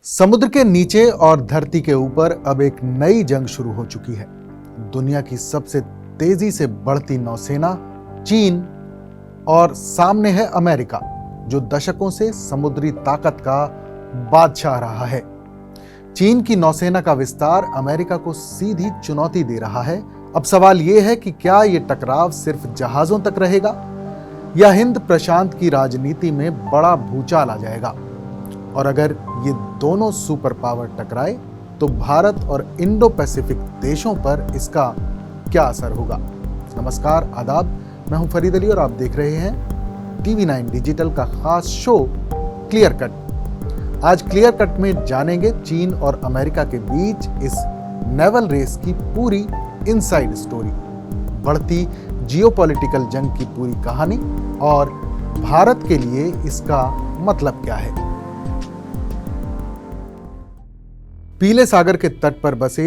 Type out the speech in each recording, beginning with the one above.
समुद्र के नीचे और धरती के ऊपर अब एक नई जंग शुरू हो चुकी है। दुनिया की सबसे तेजी से बढ़ती नौसेना चीन और सामने है अमेरिका, जो दशकों से समुद्री ताकत का बादशाह रहा है। चीन की नौसेना का विस्तार अमेरिका को सीधी चुनौती दे रहा है। अब सवाल यह है कि क्या यह टकराव सिर्फ जहाजों तक रहेगा या हिंद प्रशांत की राजनीति में बड़ा भूचाल आ जाएगा। और अगर ये दोनों सुपर पावर टकराए तो भारत और इंडो पैसिफिक देशों पर इसका क्या असर होगा। नमस्कार, आदाब, मैं हूं फरीद अली और आप देख रहे हैं TV9 डिजिटल का खास शो क्लियर कट। आज क्लियर कट में जानेंगे चीन और अमेरिका के बीच इस नेवल रेस की पूरी इनसाइड स्टोरी, बढ़ती जियोपॉलिटिकल जंग की पूरी कहानी और भारत के लिए इसका मतलब क्या है। पीले सागर के तट पर बसे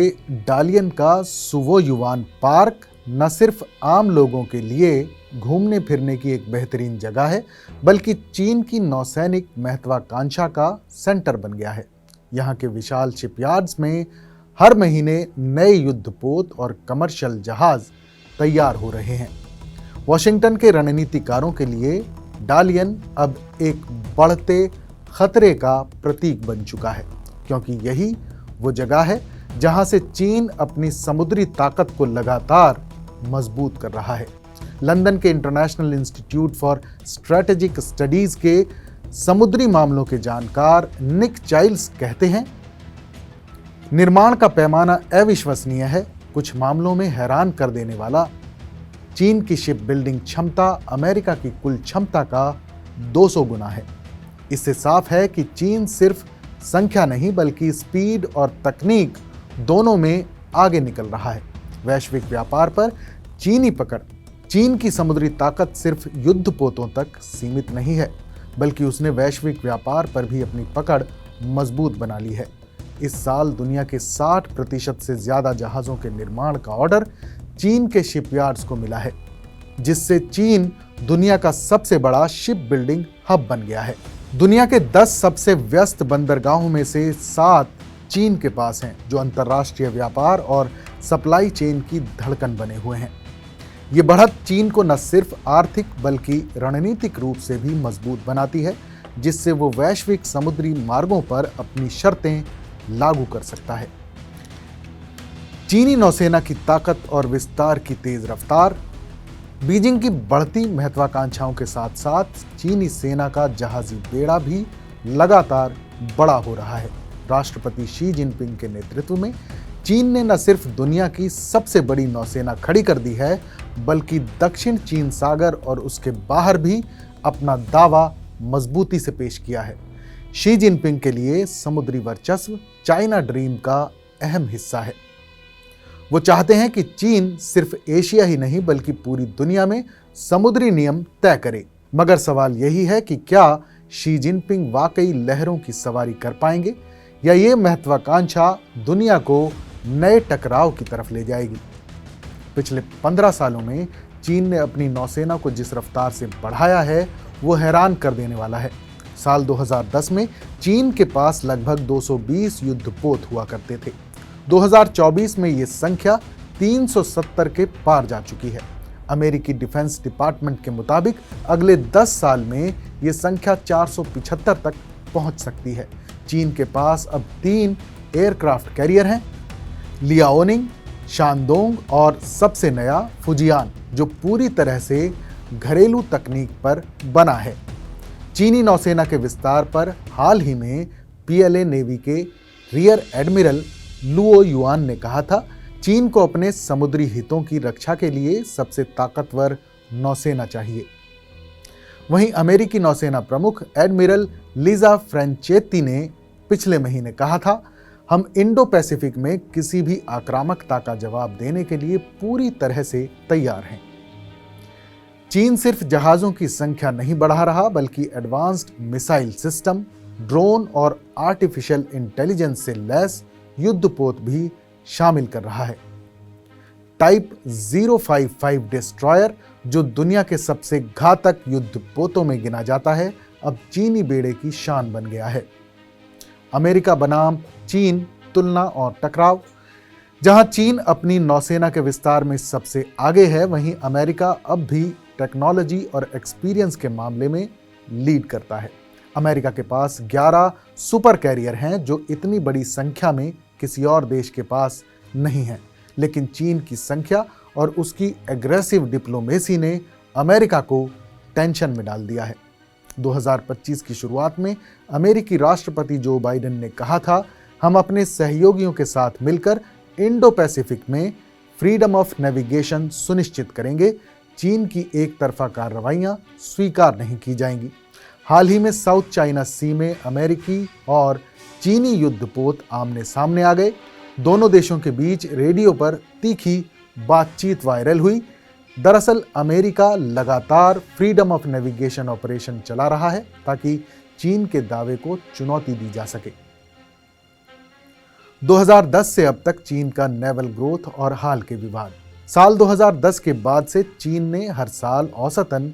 डालियन का सुवो युवान पार्क न सिर्फ आम लोगों के लिए घूमने फिरने की एक बेहतरीन जगह है, बल्कि चीन की नौसैनिक महत्वाकांक्षा का सेंटर बन गया है। यहाँ के विशाल शिपयार्ड्स में हर महीने नए युद्धपोत और कमर्शियल जहाज तैयार हो रहे हैं। वॉशिंगटन के रणनीतिकारों के लिए डालियन अब एक बढ़ते खतरे का प्रतीक बन चुका है, क्योंकि यही वो जगह है जहां से चीन अपनी समुद्री ताकत को लगातार मजबूत कर रहा है। लंदन के international institute for strategic studies के समुद्री मामलों के जानकार निक चाइल्ड्स कहते हैं, निर्माण का पैमाना अविश्वसनीय है, कुछ मामलों में हैरान कर देने वाला। चीन की शिप बिल्डिंग क्षमता अमेरिका की कुल क्षमता का 200 गुना है। इससे साफ है कि चीन सिर्फ संख्या नहीं बल्कि स्पीड और तकनीक दोनों में आगे निकल रहा है। वैश्विक व्यापार पर चीनी पकड़, चीन की समुद्री ताकत सिर्फ युद्धपोतों तक सीमित नहीं है, बल्कि उसने वैश्विक व्यापार पर भी अपनी पकड़ मजबूत बना ली है। इस साल दुनिया के 60% से ज्यादा जहाजों के निर्माण का ऑर्डर चीन के शिपयार्ड्स को मिला है, जिससे चीन दुनिया का सबसे बड़ा शिप बिल्डिंग हब बन गया है। दुनिया के 10 सबसे व्यस्त बंदरगाहों में से 7 चीन के पास हैं, जो अंतर्राष्ट्रीय व्यापार और सप्लाई चेन की धड़कन बने हुए हैं। ये बढ़त चीन को न सिर्फ आर्थिक बल्कि रणनीतिक रूप से भी मजबूत बनाती है, जिससे वो वैश्विक समुद्री मार्गों पर अपनी शर्तें लागू कर सकता है। चीनी नौसेना की ताकत और विस्तार की तेज रफ्तार, बीजिंग की बढ़ती महत्वाकांक्षाओं के साथ साथ चीनी सेना का जहाजी बेड़ा भी लगातार बड़ा हो रहा है। राष्ट्रपति शी जिनपिंग के नेतृत्व में चीन ने न सिर्फ दुनिया की सबसे बड़ी नौसेना खड़ी कर दी है, बल्कि दक्षिण चीन सागर और उसके बाहर भी अपना दावा मजबूती से पेश किया है। शी जिनपिंग के लिए समुद्री वर्चस्व चाइना ड्रीम का अहम हिस्सा है। वो चाहते हैं कि चीन सिर्फ एशिया ही नहीं बल्कि पूरी दुनिया में समुद्री नियम तय करे। मगर सवाल यही है कि क्या शी जिनपिंग वाकई लहरों की सवारी कर पाएंगे या ये महत्वाकांक्षा दुनिया को नए टकराव की तरफ ले जाएगी। पिछले 15 सालों में चीन ने अपनी नौसेना को जिस रफ्तार से बढ़ाया है वो हैरान कर देने वाला है। साल 2010 में चीन के पास लगभग 220 युद्धपोत हुआ करते थे। 2024 में ये संख्या 370 के पार जा चुकी है। अमेरिकी डिफेंस डिपार्टमेंट के मुताबिक अगले 10 साल में ये संख्या 475 तक पहुंच सकती है। चीन के पास अब 3 एयरक्राफ्ट कैरियर हैं, लियाओनिंग, शानडोंग और सबसे नया फुजियान, जो पूरी तरह से घरेलू तकनीक पर बना है। चीनी नौसेना के विस्तार पर हाल ही में PLA नेवी के रियर एडमिरल लुओ युआन ने कहा था, चीन को अपने समुद्री हितों की रक्षा के लिए सबसे ताकतवर नौसेना चाहिए। वहीं अमेरिकी नौसेना प्रमुख एडमिरल लिजा फ्रेंचेती ने पिछले महीने कहा था, हम इंडो पैसिफिक में किसी भी आक्रामकता का जवाब देने के लिए पूरी तरह से तैयार हैं। चीन सिर्फ जहाजों की संख्या नहीं बढ़ा रहा, बल्कि एडवांस्ड मिसाइल सिस्टम, ड्रोन और आर्टिफिशियल इंटेलिजेंस से लैस युद्धपोत भी शामिल कर रहा है। टाइप 055 डिस्ट्रॉयर, जो दुनिया के सबसे घातक युद्धपोतों में गिना जाता है, अब चीनी बेड़े की शान बन गया है। अमेरिका बनाम चीन तुलना और टकराव। जहां चीन अपनी नौसेना के विस्तार में सबसे आगे है, वहीं अमेरिका अब भी टेक्नोलॉजी और एक्सपीरियंस के मामले में लीड करता है। अमेरिका के पास 11 सुपर कैरियर हैं जो इतनी बड़ी संख्या में किसी और देश के पास नहीं है। लेकिन चीन की संख्या और उसकी एग्रेसिव डिप्लोमेसी ने अमेरिका को टेंशन में डाल दिया है। 2025 की शुरुआत में अमेरिकी राष्ट्रपति जो बाइडेन ने कहा था, हम अपने सहयोगियों के साथ मिलकर इंडो पैसिफिक में फ्रीडम ऑफ नेविगेशन सुनिश्चित करेंगे। चीन की एक तरफा कार्रवाइयां स्वीकार नहीं की जाएंगी। हाल ही में साउथ चाइना सी में अमेरिकी और चीनी युद्धपोत आमने सामने आ गए। दोनों देशों के बीच रेडियो पर तीखी बातचीत वायरल हुई। दरअसल अमेरिका लगातार फ्रीडम ऑफ नेविगेशन ऑपरेशन चला रहा है ताकि चीन के दावे को चुनौती दी जा सके। 2010 से अब तक चीन का नेवल ग्रोथ और हाल के विवाद। साल 2010 के बाद से चीन ने हर साल औसतन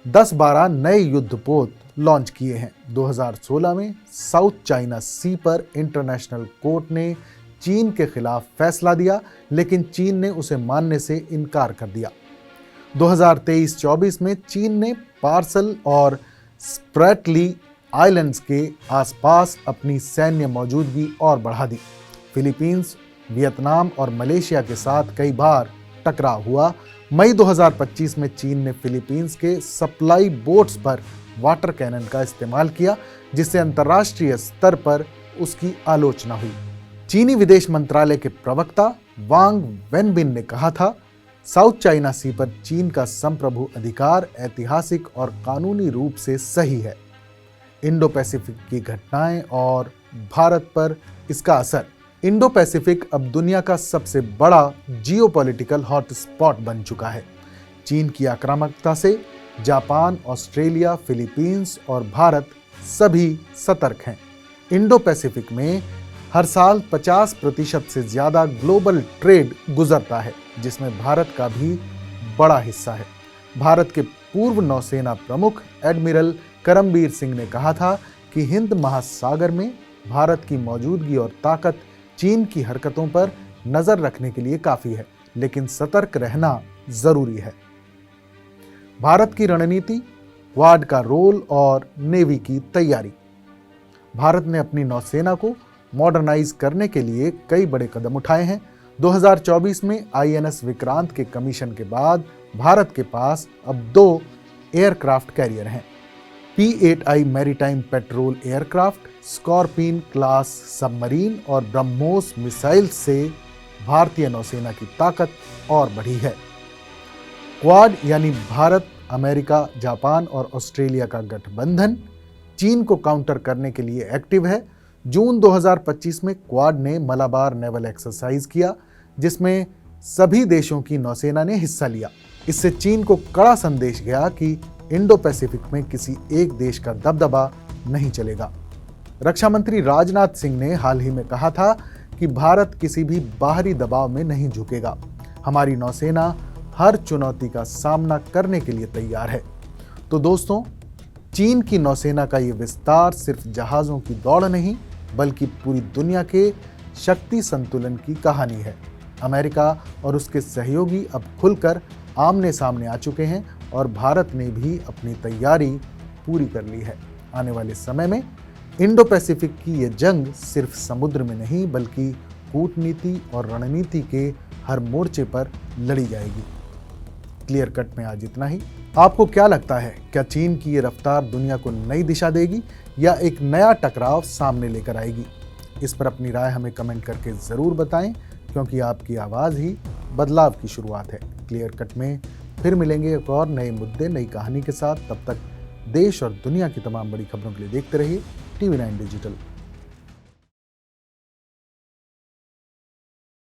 10-12 नए युद्धपोत लॉन्च किए हैं। 2016 में साउथ चाइना सी पर इंटरनेशनल कोर्ट ने चीन के खिलाफ फैसला दिया, लेकिन चीन ने उसे मानने से इनकार कर दिया। 2023-24 में चीन ने पार्सल और स्प्रेटली आइलैंड्स के आसपास अपनी सैन्य मौजूदगी और बढ़ा दी। फिलीपींस, वियतनाम और मलेशिया के साथ कई बार टकराव हुआ। मई 2025 में चीन ने फिलीपींस के सप्लाई बोट्स पर वाटर कैनन का इस्तेमाल किया, जिससे अंतर्राष्ट्रीय स्तर पर उसकी आलोचना हुई। चीनी विदेश मंत्रालय के प्रवक्ता वांग वेनबिन ने कहा था, साउथ चाइना सी पर चीन का संप्रभु अधिकार ऐतिहासिक और कानूनी रूप से सही है। इंडो पैसिफिक की घटनाएं और भारत पर इसका असर। इंडो पैसिफिक अब दुनिया का सबसे बड़ा जियोपॉलिटिकल हॉटस्पॉट बन चुका है। चीन की आक्रामकता से जापान, ऑस्ट्रेलिया, फिलीपींस और भारत सभी सतर्क हैं। इंडो पैसिफिक में हर साल 50% से ज़्यादा ग्लोबल ट्रेड गुजरता है, जिसमें भारत का भी बड़ा हिस्सा है। भारत के पूर्व नौसेना प्रमुख एडमिरल करमबीर सिंह ने कहा था कि हिंद महासागर में भारत की मौजूदगी और ताकत चीन की हरकतों पर नज़र रखने के लिए काफ़ी है, लेकिन सतर्क रहना ज़रूरी है। भारत की रणनीति, क्वाड का रोल और नेवी की तैयारी। भारत ने अपनी नौसेना को मॉडर्नाइज करने के लिए कई बड़े कदम उठाए हैं। 2024 में आईएनएस विक्रांत के कमीशन के बाद भारत के पास अब 2 एयरक्राफ्ट कैरियर हैं। P-8I maritime petrol aircraft, Scorpene class submarine और ब्रह्मोस मिसाइल से भारतीय नौसेना की ताकत और बढ़ी है। क्वाड यानी भारत, अमेरिका, जापान और ऑस्ट्रेलिया का गठबंधन चीन को काउंटर करने के लिए एक्टिव है। जून 2025 में क्वाड ने मलाबार नेवल एक्सरसाइज किया, जिसमें सभी देशों की नौसेना ने हिस्सा लिया। इससे चीन को कड़ा संदेश गया कि इंडो पैसिफिक में किसी एक देश का दबदबा नहीं चलेगा। रक्षा मंत्री राजनाथ सिंह ने हाल ही में कहा था कि भारत किसी भी बाहरी दबाव में नहीं झुकेगा। हमारी नौसेना हर चुनौती का सामना करने के लिए तैयार है। तो दोस्तों, चीन की नौसेना का ये विस्तार सिर्फ जहाज़ों की दौड़ नहीं, बल्कि पूरी दुनिया के शक्ति संतुलन की कहानी है। अमेरिका और उसके सहयोगी अब खुलकर आमने सामने आ चुके हैं और भारत ने भी अपनी तैयारी पूरी कर ली है। आने वाले समय में इंडो पैसिफिक की ये जंग सिर्फ समुद्र में नहीं, बल्कि कूटनीति और रणनीति के हर मोर्चे पर लड़ी जाएगी। क्लियर कट में आज इतना ही। आपको क्या लगता है, क्या चीन की ये रफ्तार दुनिया को नई दिशा देगी या एक नया टकराव सामने लेकर आएगी? इस पर अपनी राय हमें कमेंट करके ज़रूर बताएं, क्योंकि आपकी आवाज़ ही बदलाव की शुरुआत है। क्लियर कट में फिर मिलेंगे एक और नए मुद्दे, नई कहानी के साथ। तब तक देश और दुनिया की तमाम बड़ी खबरों के लिए देखते रहिए TV9 डिजिटल।